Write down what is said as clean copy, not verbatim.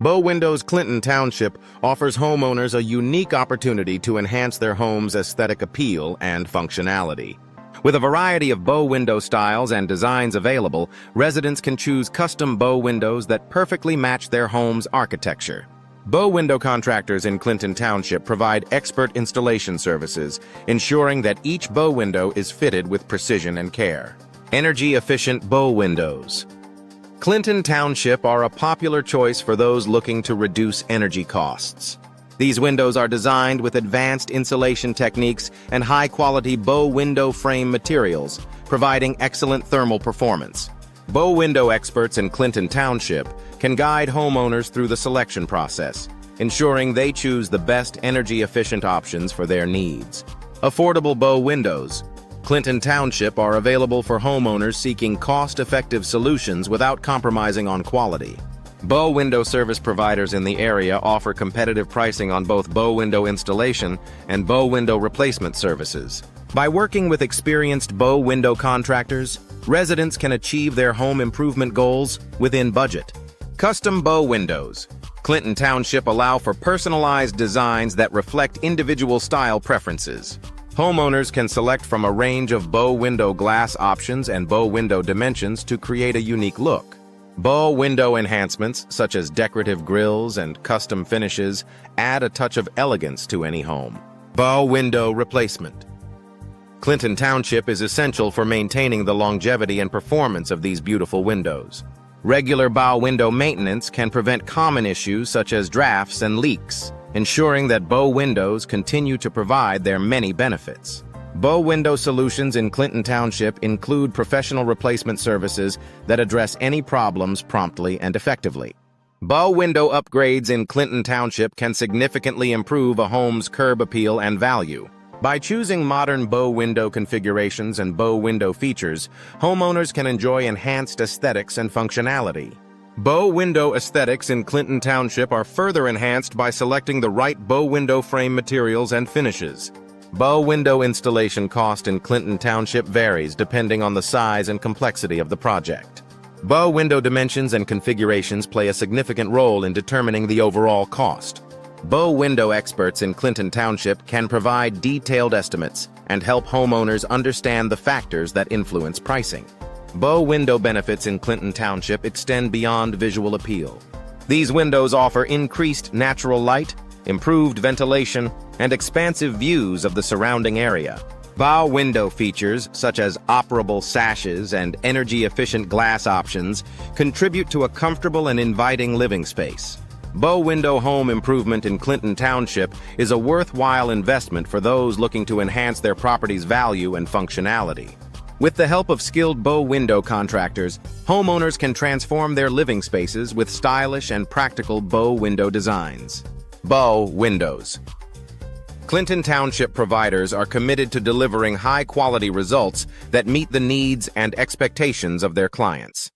Bow Windows Clinton Township offers homeowners a unique opportunity to enhance their home's aesthetic appeal and functionality. With a variety of bow window styles and designs available, residents can choose custom bow windows that perfectly match their home's architecture. Bow window contractors in Clinton Township provide expert installation services, ensuring that each bow window is fitted with precision and care. Energy-efficient bow windows. Clinton Township are a popular choice for those looking to reduce energy costs. These windows are designed with advanced insulation techniques and high-quality bow window frame materials, providing excellent thermal performance. Bow window experts in Clinton Township can guide homeowners through the selection process, ensuring they choose the best energy-efficient options for their needs. Affordable bow windows. Clinton Township are available for homeowners seeking cost-effective solutions without compromising on quality. Bow window service providers in the area offer competitive pricing on both bow window installation and bow window replacement services. By working with experienced bow window contractors, residents can achieve their home improvement goals within budget. Custom bow windows. Clinton Township allow for personalized designs that reflect individual style preferences. Homeowners can select from a range of bow window glass options and bow window dimensions to create a unique look. Bow window enhancements, such as decorative grills and custom finishes, add a touch of elegance to any home. Bow window replacement. Clinton Township is essential for maintaining the longevity and performance of these beautiful windows. Regular bow window maintenance can prevent common issues such as drafts and leaks, ensuring that bow windows continue to provide their many benefits. Bow window solutions in Clinton Township include professional replacement services that address any problems promptly and effectively. Bow window upgrades in Clinton Township can significantly improve a home's curb appeal and value. By choosing modern bow window configurations and bow window features, homeowners can enjoy enhanced aesthetics and functionality. Bow window aesthetics in Clinton Township are further enhanced by selecting the right bow window frame materials and finishes. Bow window installation cost in Clinton Township varies depending on the size and complexity of the project. Bow window dimensions and configurations play a significant role in determining the overall cost. Bow window experts in Clinton Township can provide detailed estimates and help homeowners understand the factors that influence pricing. Bow window benefits in Clinton Township extend beyond visual appeal. These windows offer increased natural light, improved ventilation, and expansive views of the surrounding area. Bow window features, such as operable sashes and energy-efficient glass options, contribute to a comfortable and inviting living space. Bow window home improvement in Clinton Township is a worthwhile investment for those looking to enhance their property's value and functionality. With the help of skilled bow window contractors, homeowners can transform their living spaces with stylish and practical bow window designs. Bow windows. Clinton Township providers are committed to delivering high-quality results that meet the needs and expectations of their clients.